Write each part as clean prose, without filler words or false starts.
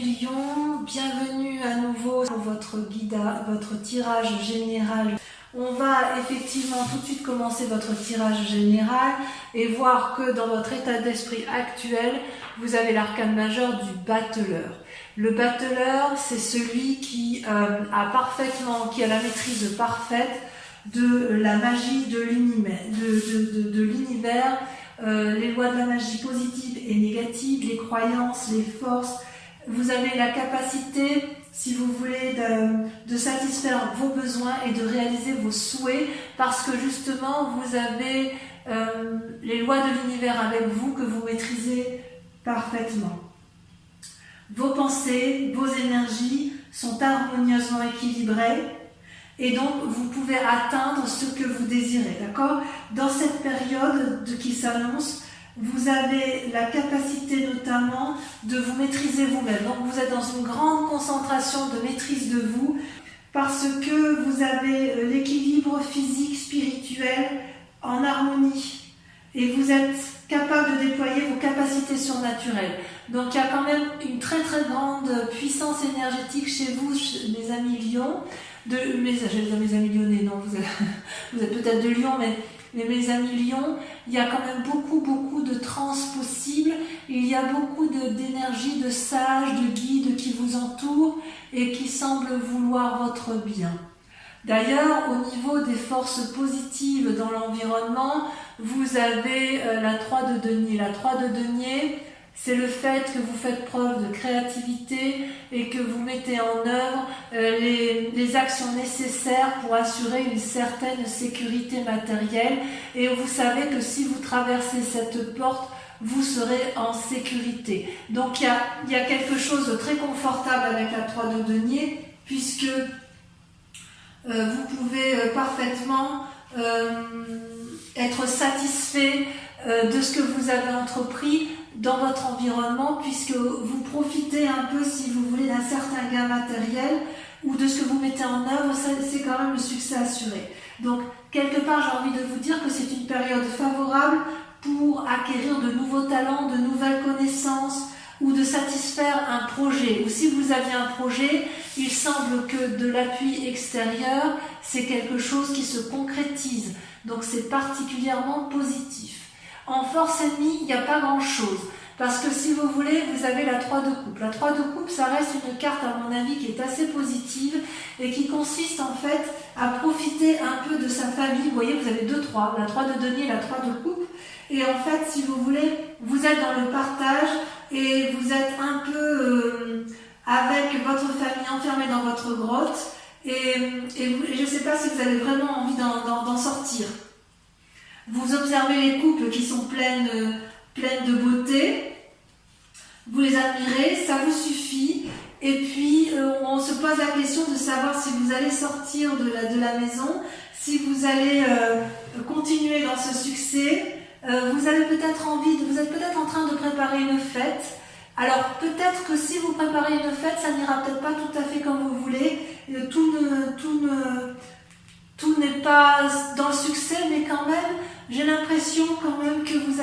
du Lion, bienvenue à nouveau pour votre tirage général. On va effectivement tout de suite commencer votre tirage général et voir que dans votre état d'esprit actuel, vous avez l'arcane majeur du battleur. Le battleur, c'est celui qui a la maîtrise parfaite de la magie de l'univers, les lois de la magie positive et négative, les croyances, les forces. Vous avez la capacité, si vous voulez, de satisfaire vos besoins et de réaliser vos souhaits parce que justement, vous avez les lois de l'univers avec vous que vous maîtrisez parfaitement. Vos pensées, vos énergies sont harmonieusement équilibrées et donc vous pouvez atteindre ce que vous désirez, d'accord? Dans cette période qui s'annonce, vous avez la capacité notamment de vous maîtriser vous-même. Donc vous êtes dans une grande concentration de maîtrise de vous parce que vous avez l'équilibre physique, spirituel en harmonie et vous êtes capable de déployer vos capacités surnaturelles. Donc il y a quand même une très très grande puissance énergétique chez vous, mes amis Lions. Mes amis lyonnais, non, vous êtes peut-être de Lyon, mais mes amis Lions, il y a quand même beaucoup de trans possibles. Il y a beaucoup d'énergie, de sages, de guides qui vous entourent et qui semblent vouloir votre bien. D'ailleurs, au niveau des forces positives dans l'environnement, vous avez la 3 de denier. La 3 de denier, c'est le fait que vous faites preuve de créativité et que vous mettez en œuvre les actions nécessaires pour assurer une certaine sécurité matérielle. Et vous savez que si vous traversez cette porte, vous serez en sécurité. Donc il y a quelque chose de très confortable avec la 3 de denier, puisque vous pouvez parfaitement être satisfait de ce que vous avez entrepris dans votre environnement, puisque vous profitez un peu, si vous voulez, d'un certain gain matériel ou de ce que vous mettez en œuvre, c'est quand même le succès assuré. Donc, quelque part, j'ai envie de vous dire que c'est une période favorable pour acquérir de nouveaux talents, de nouvelles connaissances ou de satisfaire un projet. Ou si vous aviez un projet, il semble que de l'appui extérieur, c'est quelque chose qui se concrétise. Donc, c'est particulièrement positif. En force ennemie, il n'y a pas grand-chose. Parce que si vous voulez, vous avez la 3 de coupe. La 3 de coupe, ça reste une carte, à mon avis, qui est assez positive et qui consiste en fait à profiter un peu de sa famille. Vous voyez, vous avez 2 3, la 3 de denier et la 3 de coupe. Et en fait, si vous voulez, vous êtes dans le partage et vous êtes un peu avec votre famille enfermée dans votre grotte. Et je ne sais pas si vous avez vraiment envie d'en sortir. Vous observez les couples qui sont pleines de beauté, vous les admirez, ça vous suffit, et puis on se pose la question de savoir si vous allez sortir de la maison, si vous allez continuer dans ce succès. Vous avez peut-être vous êtes peut-être en train de préparer une fête. Alors peut-être que si vous préparez une fête, ça n'ira peut-être pas tout à fait comme vous voulez, tout n'est pas dans le succès, mais quand même, j'ai l'impression quand même que vous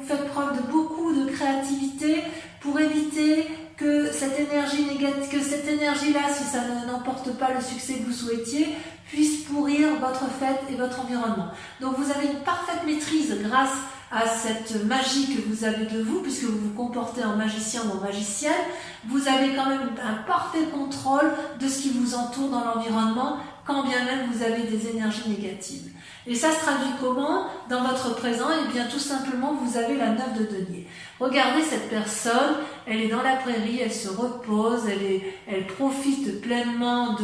faites preuve de beaucoup de créativité pour éviter que cette énergie négative, que cette énergie-là, si ça n'emporte pas le succès que vous souhaitiez, puisse pourrir votre fête et votre environnement. Donc vous avez une parfaite maîtrise grâce à cette magie que vous avez de vous, puisque vous vous comportez en magicien ou en magicienne. Vous avez quand même un parfait contrôle de ce qui vous entoure dans l'environnement, quand bien même vous avez des énergies négatives. Et ça se traduit comment dans votre présent? Eh bien tout simplement, vous avez la 9 de denier. Regardez cette personne, elle est dans la prairie, elle se repose, elle profite pleinement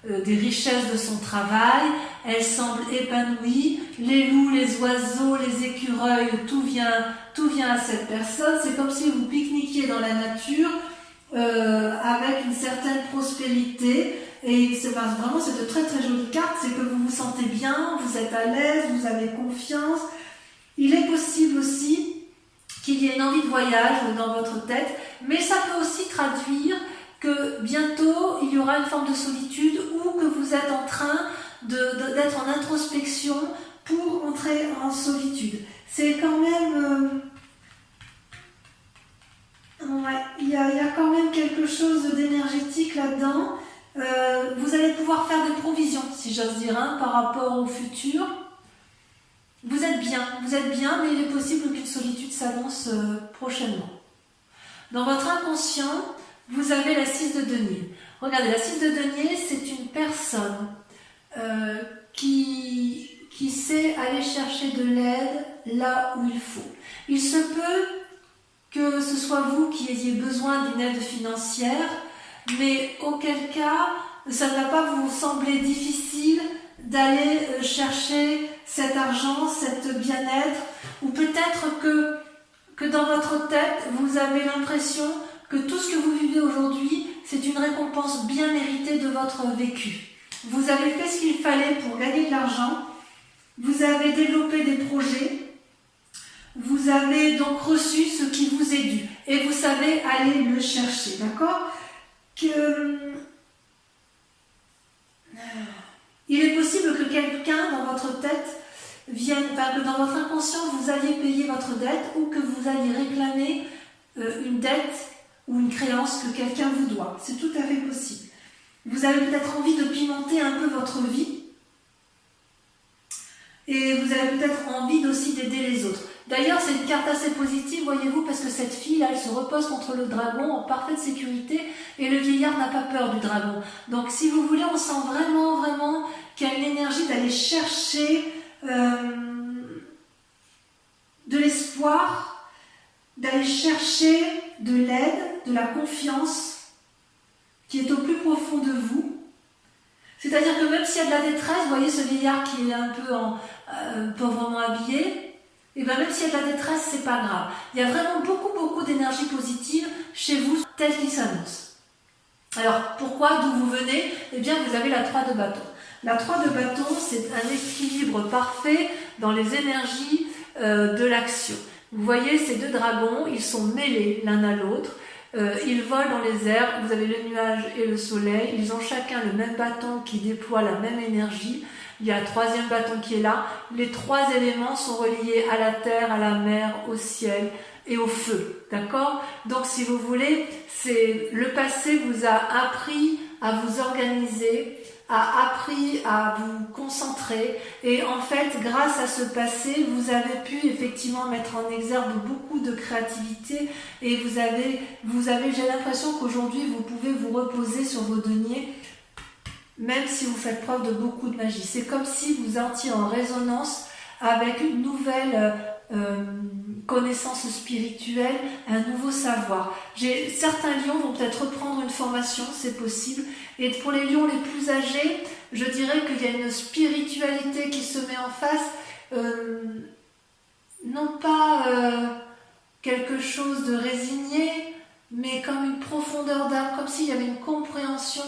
des richesses de son travail, elle semble épanouie, les loups, les oiseaux, les écureuils, tout vient à cette personne. C'est comme si vous pique-niquiez dans la nature avec une certaine prospérité. Et vraiment, c'est de très très jolies cartes, c'est que vous vous sentez bien, vous êtes à l'aise, vous avez confiance. Il est possible aussi qu'il y ait une envie de voyage dans votre tête, mais ça peut aussi traduire que bientôt il y aura une forme de solitude ou que vous êtes en train d'être en introspection pour entrer en solitude. C'est quand même... Ouais, il y a quand même quelque chose d'énergétique là-dedans. Vous allez pouvoir faire des provisions, si j'ose dire, hein, par rapport au futur. Vous êtes bien, mais il est possible qu'une solitude s'annonce prochainement. Dans votre inconscient, vous avez la 6 de denier. Regardez, la 6 de denier, c'est une personne qui sait aller chercher de l'aide là où il faut. Il se peut que ce soit vous qui ayez besoin d'une aide financière, mais auquel cas, ça ne va pas vous sembler difficile d'aller chercher cet argent, cet bien-être, ou peut-être que dans votre tête, vous avez l'impression que tout ce que vous vivez aujourd'hui, c'est une récompense bien méritée de votre vécu. Vous avez fait ce qu'il fallait pour gagner de l'argent, vous avez développé des projets, vous avez donc reçu ce qui vous est dû et vous savez aller le chercher, d'accord? Il est possible que quelqu'un dans votre tête vienne, enfin que dans votre inconscient vous alliez payer votre dette ou que vous alliez réclamer une dette ou une créance que quelqu'un vous doit. C'est tout à fait possible. Vous avez peut-être envie de pimenter un peu votre vie et vous avez peut-être envie aussi d'aider les autres. D'ailleurs, c'est une carte assez positive, voyez-vous, parce que cette fille, là, elle se repose contre le dragon en parfaite sécurité et le vieillard n'a pas peur du dragon. Donc, si vous voulez, on sent vraiment qu'il y a une énergie d'aller chercher de l'espoir, d'aller chercher de l'aide, de la confiance qui est au plus profond de vous. C'est-à-dire que même s'il y a de la détresse, vous voyez ce vieillard qui est un peu pauvrement habillé, et bien même s'il y a de la détresse, c'est pas grave. Il y a vraiment beaucoup d'énergie positive chez vous, telle qu'il s'annonce. Alors, pourquoi, d'où vous venez? Eh bien, vous avez la 3 de bâton. La 3 de bâton, c'est un équilibre parfait dans les énergies de l'action. Vous voyez ces deux dragons, ils sont mêlés l'un à l'autre. Ils volent dans les airs, vous avez le nuage et le soleil, ils ont chacun le même bâton qui déploie la même énergie. Il y a un troisième bâton qui est là. Les trois éléments sont reliés à la terre, à la mer, au ciel et au feu. D'accord? Donc si vous voulez, le passé vous a appris à vous organiser, a appris à vous concentrer, et en fait grâce à ce passé vous avez pu effectivement mettre en exergue beaucoup de créativité, et vous avez j'ai l'impression qu'aujourd'hui vous pouvez vous reposer sur vos deniers même si vous faites preuve de beaucoup de magie. C'est comme si vous entriez en résonance avec une nouvelle connaissance spirituelle, un nouveau savoir. Certains lions vont peut-être reprendre une formation, c'est possible. Et pour les lions les plus âgés, je dirais qu'il y a une spiritualité qui se met en face, non pas quelque chose de résigné, mais comme une profondeur d'âme, comme s'il y avait une compréhension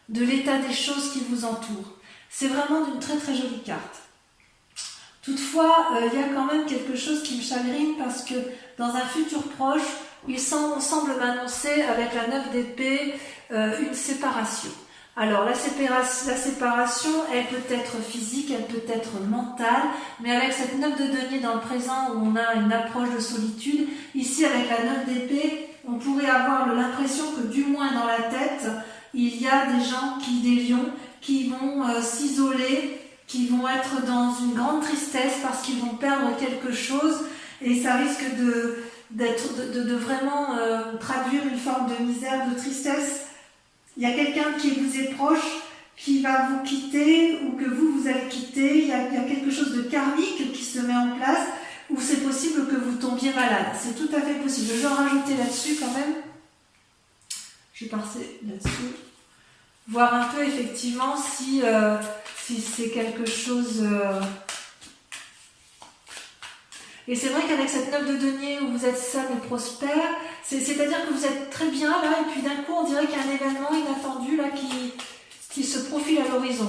de l'état des choses qui vous entourent. C'est vraiment d'une très très jolie carte. Toutefois, il y a quand même quelque chose qui me chagrine, parce que dans un futur proche, on semble m'annoncer avec la 9 d'épée une séparation. Alors la séparation, elle peut être physique, elle peut être mentale, mais avec cette 9 de denier dans le présent où on a une approche de solitude, ici avec la 9 d'épée, on pourrait avoir l'impression que du moins dans la tête, il y a des lions qui vont s'isoler, qui vont être dans une grande tristesse parce qu'ils vont perdre quelque chose, et ça risque de vraiment traduire une forme de misère, de tristesse. Il y a quelqu'un qui vous est proche qui va vous quitter, ou que vous allez quitter. Il y a quelque chose de karmique qui se met en place, ou c'est possible que vous tombiez malade. C'est tout à fait possible. Je vais en rajouter là-dessus quand même. Je vais passer là-dessus. Voir un peu effectivement si c'est quelque chose... Et c'est vrai qu'avec cette 9 de denier où vous êtes seul et prospère, c'est-à-dire que vous êtes très bien là, et puis d'un coup on dirait qu'il y a un événement inattendu là qui se profile à l'horizon.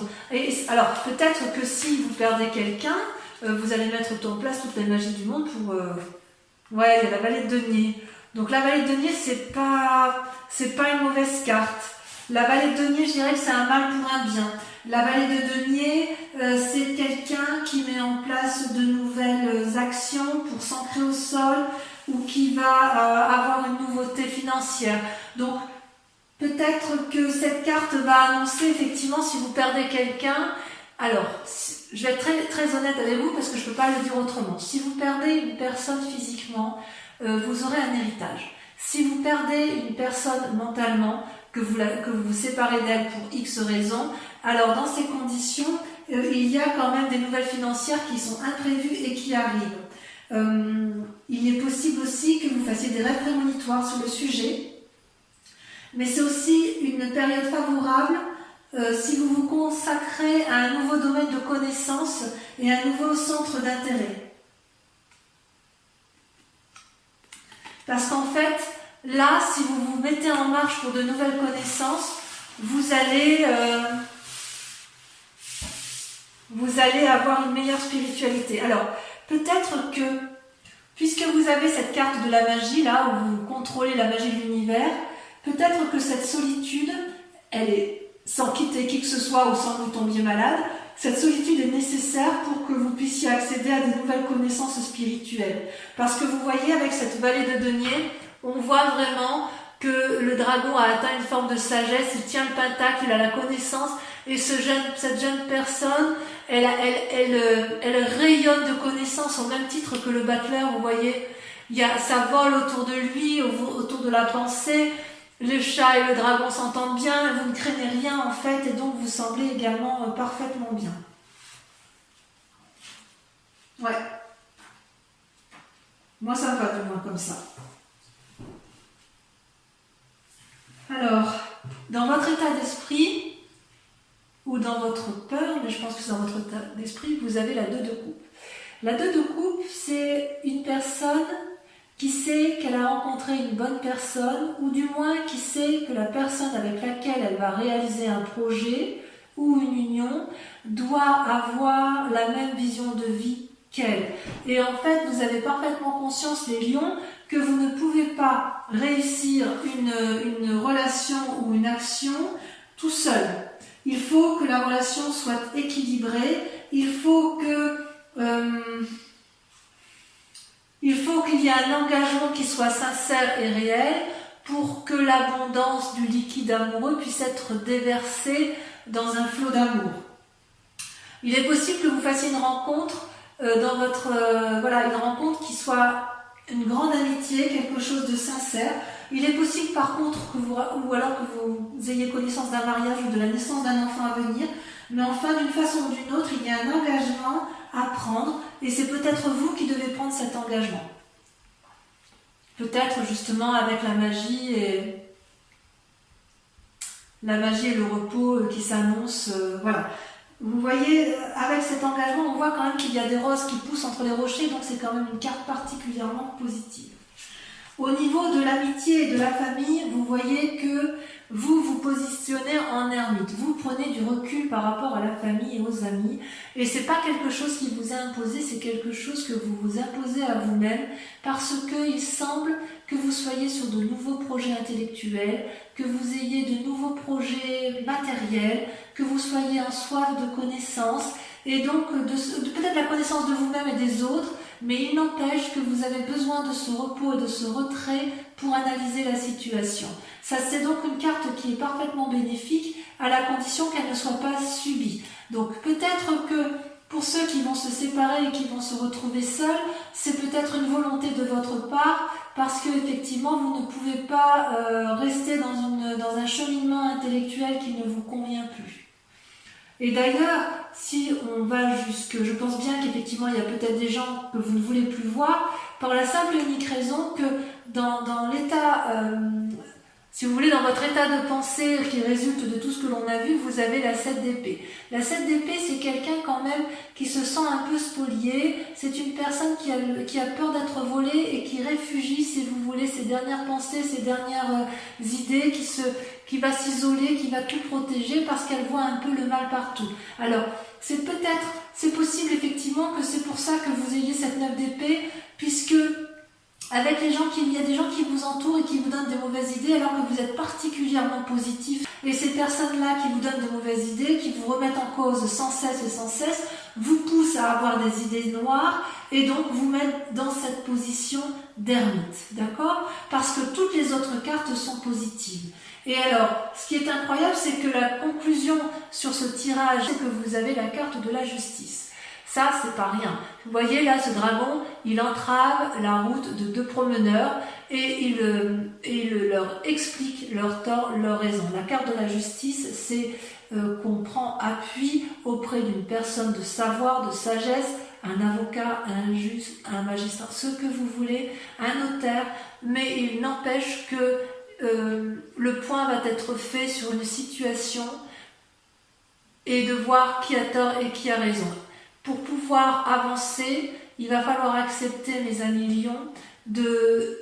Alors peut-être que si vous perdez quelqu'un, vous allez mettre en place toute la magie du monde pour... Ouais, il y a la vallée de denier. Donc la vallée de denier, c'est pas une mauvaise carte. La vallée de denier, je dirais que c'est un mal pour un bien. La vallée de denier, c'est quelqu'un qui met en place de nouvelles actions pour s'ancrer au sol, ou qui va avoir une nouveauté financière. financière. Donc, peut-être que cette carte va annoncer effectivement si vous perdez quelqu'un. Alors, je vais être très, très honnête avec vous parce que je ne peux pas le dire autrement. Si vous perdez une personne physiquement, vous aurez un héritage. Si vous perdez une personne mentalement, que vous vous séparez d'elle pour X raisons, alors dans ces conditions, il y a quand même des nouvelles financières qui sont imprévues et qui arrivent. Il est possible aussi que vous fassiez des rêves prémonitoires sur le sujet, mais c'est aussi une période favorable si vous vous consacrez à un nouveau domaine de connaissances et un nouveau centre d'intérêt. Parce qu'en fait, là, si vous vous mettez en marche pour de nouvelles connaissances, vous allez avoir une meilleure spiritualité. Alors, peut-être que, puisque vous avez cette carte de la magie, là, où vous contrôlez la magie de l'univers, peut-être que cette solitude, elle est, sans quitter qui que ce soit ou sans vous tombiez malade, cette solitude est nécessaire pour que vous puissiez accéder à de nouvelles connaissances spirituelles. Parce que vous voyez, avec cette vallée de denier, on voit vraiment que le dragon a atteint une forme de sagesse, il tient le pentacle, il a la connaissance, et cette jeune personne, elle rayonne de connaissances au même titre que le battleur, vous voyez, ça vole autour de lui, autour de la pensée, le chat et le dragon s'entendent bien, vous ne craignez rien en fait, et donc vous semblez également parfaitement bien. Ouais. Moi ça me va du moins comme ça. Alors, dans votre état d'esprit, ou dans votre peur, mais je pense que c'est dans votre état d'esprit, vous avez la 2 de coupe. La 2 de coupe, c'est une personne qui sait qu'elle a rencontré une bonne personne, ou du moins qui sait que la personne avec laquelle elle va réaliser un projet ou une union doit avoir la même vision de vie qu'elle. Et en fait, vous avez parfaitement conscience, les lions, que vous ne pouvez pas réussir une relation ou une action tout seul. Il faut que la relation soit équilibrée, il faut qu'il y ait un engagement qui soit sincère et réel pour que l'abondance du liquide amoureux puisse être déversée dans un flot d'amour. Il est possible que vous fassiez une rencontre une rencontre qui soit une grande amitié, quelque chose de sincère. Il est possible par contre ou alors que vous ayez connaissance d'un mariage ou de la naissance d'un enfant à venir, mais enfin d'une façon ou d'une autre, il y a un engagement à prendre et c'est peut-être vous qui devez prendre cet engagement. Peut-être justement avec la magie et le repos qui s'annoncent, voilà. Vous voyez, avec cet engagement, on voit quand même qu'il y a des roses qui poussent entre les rochers, donc c'est quand même une carte particulièrement positive. Au niveau de l'amitié et de la famille, vous voyez que vous vous positionnez en ermite. Vous prenez du recul par rapport à la famille et aux amis. Et c'est pas quelque chose qui vous est imposé, c'est quelque chose que vous vous imposez à vous-même parce qu'il semble que vous soyez sur de nouveaux projets intellectuels, que vous ayez de nouveaux projets matériels, que vous soyez en soif de connaissances et donc peut-être la connaissance de vous-même et des autres, mais il n'empêche que vous avez besoin de ce repos et de ce retrait pour analyser la situation. Ça, c'est donc une carte qui est parfaitement bénéfique à la condition qu'elle ne soit pas subie. Donc peut-être que pour ceux qui vont se séparer et qui vont se retrouver seuls, c'est peut-être une volonté de votre part parce que effectivement vous ne pouvez pas rester dans un cheminement intellectuel qui ne vous convient plus. Et d'ailleurs, si on va jusque, je pense bien qu'effectivement il y a peut-être des gens que vous ne voulez plus voir, par la simple et unique raison que dans l'état, si vous voulez, dans votre état de pensée qui résulte de tout ce que l'on a vu, vous avez la 7 d'épée. La 7 d'épée, c'est quelqu'un quand même qui se sent un peu spolié, c'est une personne qui a peur d'être volée et qui réfugie, si vous voulez, ses dernières pensées, ses dernières idées, qui va s'isoler, qui va tout protéger parce qu'elle voit un peu le mal partout. Alors, c'est possible effectivement que c'est pour ça que vous ayez cette 9 d'épée, puisque avec il y a des gens qui vous entourent et qui vous donnent des mauvaises idées alors que vous êtes particulièrement positif. Et ces personnes-là qui vous donnent de mauvaises idées, qui vous remettent en cause sans cesse et sans cesse, vous pousse à avoir des idées noires et donc vous met dans cette position d'ermite, d'accord? Parce que toutes les autres cartes sont positives. Et alors, ce qui est incroyable, c'est que la conclusion sur ce tirage, c'est que vous avez la carte de la justice. Ça, c'est pas rien. Vous voyez là, ce dragon, il entrave la route de deux promeneurs et il leur explique leur tort, leur raison. La carte de la justice, c'est qu'on prend appui auprès d'une personne de savoir, de sagesse, un avocat, un juge, un magistrat, ce que vous voulez, un notaire, mais il n'empêche que le point va être fait sur une situation et de voir qui a tort et qui a raison. Pour pouvoir avancer, il va falloir accepter, mes amis lions, de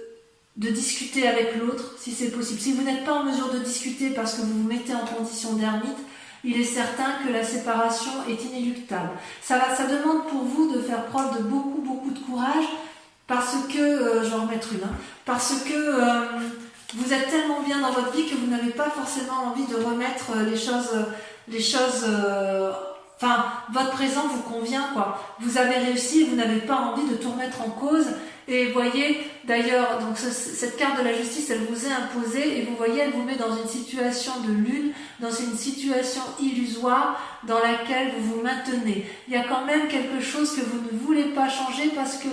discuter avec l'autre, si c'est possible. Si vous n'êtes pas en mesure de discuter parce que vous vous mettez en condition d'ermite, il est certain que la séparation est inéluctable. Ça demande pour vous de faire preuve de beaucoup de courage, parce que, je vais en remettre une, parce que vous êtes tellement bien dans votre vie que vous n'avez pas forcément envie de remettre les choses, enfin, votre présent vous convient, quoi. Vous avez réussi, vous n'avez pas envie de tout remettre en cause. Et vous voyez, d'ailleurs, donc cette carte de la justice, elle vous est imposée, et vous voyez, elle vous met dans une situation de lune, dans une situation illusoire dans laquelle vous vous maintenez. Il y a quand même quelque chose que vous ne voulez pas changer parce que,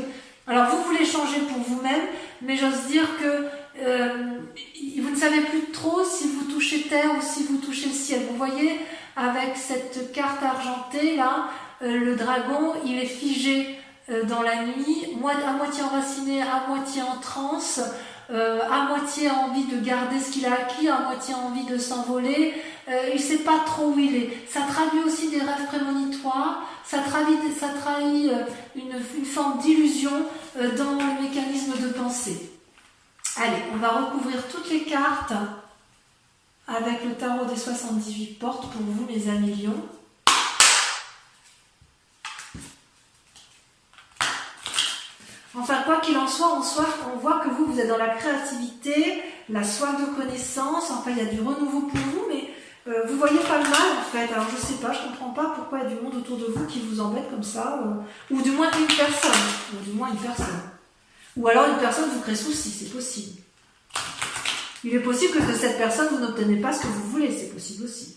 alors vous voulez changer pour vous-même, mais j'ose dire que vous ne savez plus trop si vous touchez terre ou si vous touchez le ciel. Vous voyez, avec cette carte argentée là, le dragon, il est figé dans la nuit, à moitié enraciné, à moitié en transe, à moitié envie de garder ce qu'il a acquis, à moitié envie de s'envoler. Il ne sait pas trop où il est. Ça traduit aussi des rêves prémonitoires, ça trahit une forme d'illusion dans le mécanisme de pensée. Allez, on va recouvrir toutes les cartes avec le tarot des 78 portes pour vous, mes amis lions. Enfin, quoi qu'il en soit, on voit que vous êtes dans la créativité, la soif de connaissance, enfin il y a du renouveau pour vous, mais vous voyez pas le mal en fait. Alors je sais pas, je comprends pas pourquoi il y a du monde autour de vous qui vous embête comme ça, ou du moins une personne. Ou alors une personne vous crée souci, c'est possible. Il est possible que de cette personne vous n'obtenez pas ce que vous voulez, c'est possible aussi.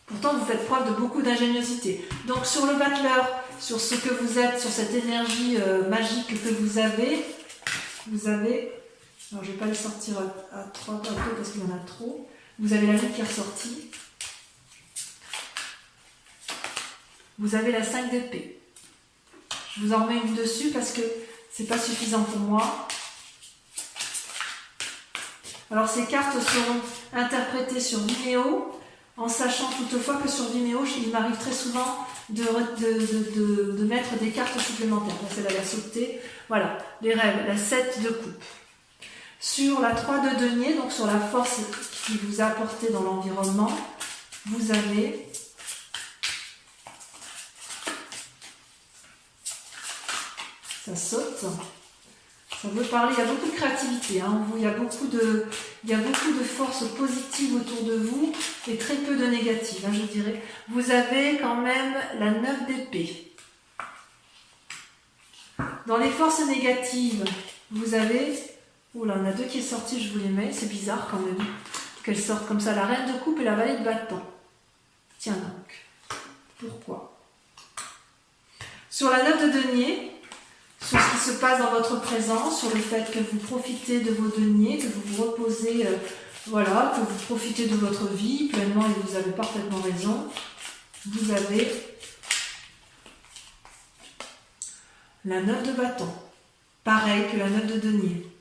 Pourtant vous faites preuve de beaucoup d'ingéniosité. Donc sur le battleur, sur ce que vous êtes, sur cette énergie magique que vous avez, alors je ne vais pas le sortir à 3 tableaux parce qu'il y en a trop, vous avez la lune qui est ressortie, vous avez la 5 d'épée. Je vous en remets une dessus parce que c'est pas suffisant pour moi. Alors ces cartes seront interprétées sur Vimeo, en sachant toutefois que sur Vimeo, il m'arrive très souvent de mettre des cartes supplémentaires. Là, celle-là, elle a sauté. Voilà, les rêves, la 7 de coupe. Sur la 3 de denier, donc sur la force qui vous a apporté dans l'environnement, vous avez ça saute. Ça veut parler, il y a beaucoup de créativité, hein. Il y a beaucoup de forces positives autour de vous et très peu de négatives, hein, je dirais. Vous avez quand même la 9 d'épée. Dans les forces négatives, vous avez... Oula, on a 2 qui est sorti, je vous les mets. C'est bizarre quand même qu'elles sortent comme ça. La reine de coupe et la vallée de bâton. Tiens donc. Pourquoi? Sur la 9 de denier, sur ce qui se passe dans votre présent, sur le fait que vous profitez de vos deniers, que vous vous reposez, voilà, que vous profitez de votre vie pleinement, et vous avez parfaitement raison. Vous avez la 9 de bâton, pareil que la 9 de denier.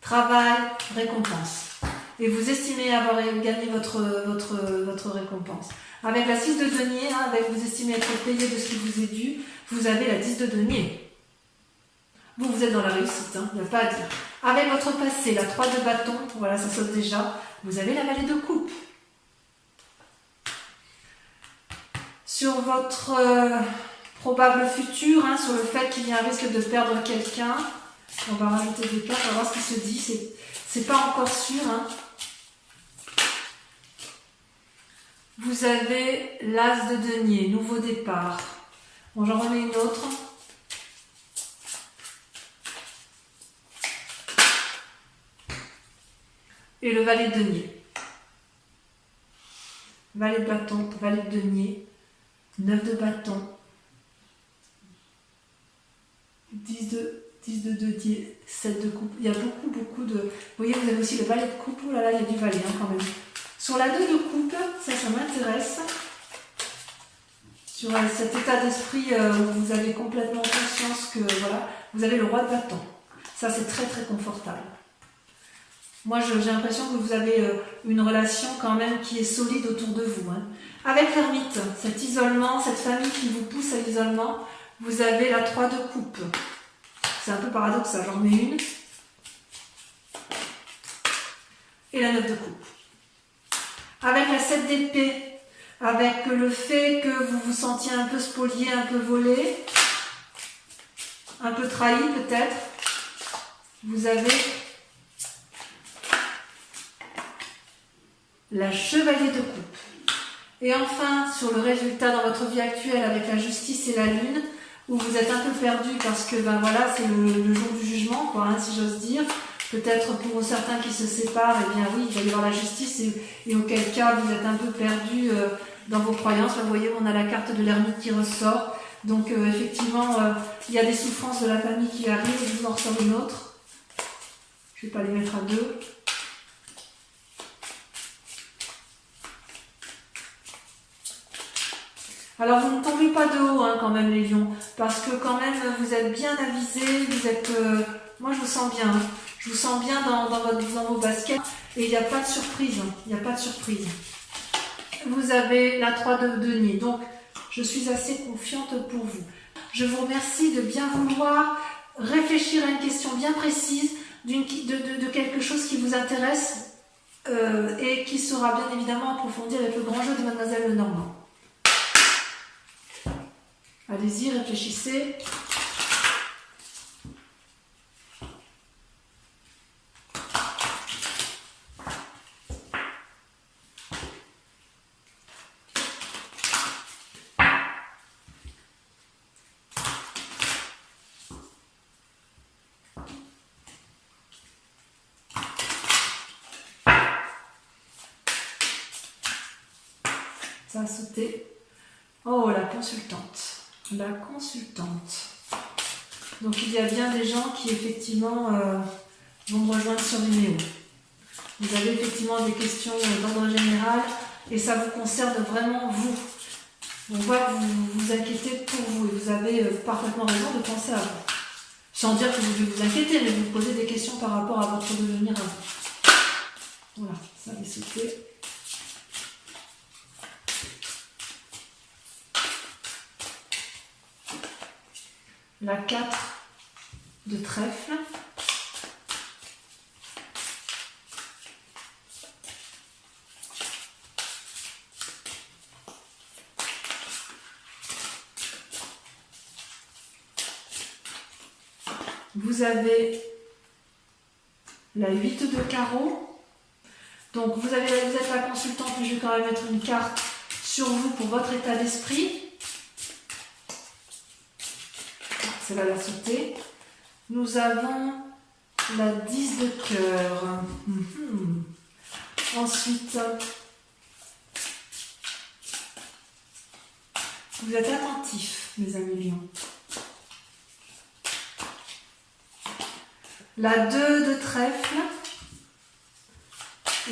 Travail, récompense. Et vous estimez avoir gagné votre récompense. Avec la 6 de denier, hein, vous estimez être payé de ce qui vous est dû, vous avez la 10 de denier. Vous êtes dans la réussite, hein, il n'y a pas à dire. Avec votre passé, la 3 de bâton, voilà, ça saute déjà, vous avez la vallée de coupe. Sur votre probable futur, hein, sur le fait qu'il y a un risque de perdre quelqu'un, on va rajouter des cartes, on va voir ce qui se dit, c'est pas encore sûr. Hein. Vous avez l'as de denier, nouveau départ. Bon, j'en remets une autre. Et le valet de denier. Valet de bâton, valet de denier, 9 de bâton, 10 de denier, 7 de coupe. Il y a beaucoup de... Vous voyez, vous avez aussi le valet de coupe. Oh là là, il y a du valet hein, quand même. Sur la 2 de coupe, ça m'intéresse. Sur cet état d'esprit où vous avez complètement conscience que voilà, vous avez le roi de bâton. Ça, c'est très très confortable. Moi, j'ai l'impression que vous avez une relation quand même qui est solide autour de vous. Hein. Avec l'ermite, cet isolement, cette famille qui vous pousse à l'isolement, vous avez la 3 de coupe. C'est un peu paradoxal, j'en mets une. Et la 9 de coupe. Avec la 7 d'épée, avec le fait que vous vous sentiez un peu spolié, un peu volé, un peu trahi peut-être, vous avez la chevalier de coupe. Et enfin, sur le résultat dans votre vie actuelle avec la justice et la lune, où vous êtes un peu perdu parce que ben voilà, c'est le jour du jugement, quoi, hein, si j'ose dire. Peut-être pour certains qui se séparent, eh bien oui, il va y avoir la justice et auquel cas vous êtes un peu perdu dans vos croyances. Vous voyez, on a la carte de l'ermite qui ressort. Donc effectivement, il y a des souffrances de la famille qui arrivent. Je vous en ressors une autre. Je ne vais pas les mettre à deux. Alors vous ne tombez pas de haut hein, quand même les lions, parce que quand même vous êtes bien avisés, vous êtes... moi je vous sens bien, hein. Je vous sens bien dans vos baskets et il n'y a pas de surprise, hein. Il n'y a pas de surprise. Vous avez la 3 de denier, donc je suis assez confiante pour vous. Je vous remercie de bien vouloir réfléchir à une question bien précise, de quelque chose qui vous intéresse et qui sera bien évidemment approfondi avec le grand jeu de Mademoiselle Lenormand. Allez-y, réfléchissez. Ça a sauté. Oh, la consultante. La consultante. Donc il y a bien des gens qui effectivement vont me rejoindre sur Vimeo. Vous avez effectivement des questions d'ordre général et ça vous concerne vraiment vous. On voit que vous vous inquiétez pour vous et vous avez parfaitement raison de penser à vous. Sans dire que vous devez vous inquiéter, mais vous posez des questions par rapport à votre devenir à vous. Voilà, ça va sauter. La 4 de trèfle. Vous avez la 8 de carreau. Donc vous êtes la consultante, mais je vais quand même mettre une carte sur vous pour votre état d'esprit. Celle-là l'a sauté. Nous avons la 10 de cœur. Ensuite, vous êtes attentifs, mes amis lions. La 2 de trèfle.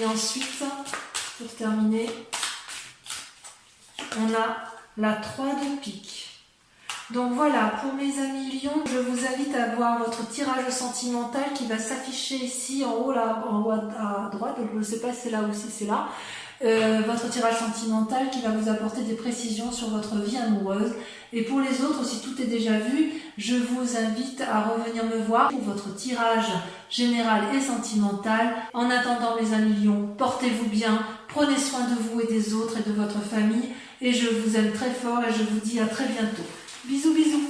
Et ensuite, pour terminer, on a la 3 de pique. Donc voilà, pour mes amis lions, je vous invite à voir votre tirage sentimental qui va s'afficher ici en haut, là, en haut à droite. Je ne sais pas si c'est là ou si c'est là. Votre tirage sentimental qui va vous apporter des précisions sur votre vie amoureuse. Et pour les autres, si tout est déjà vu, je vous invite à revenir me voir pour votre tirage général et sentimental. En attendant, mes amis lions, portez-vous bien, prenez soin de vous et des autres et de votre famille. Et je vous aime très fort et je vous dis à très bientôt. Bisous, bisous.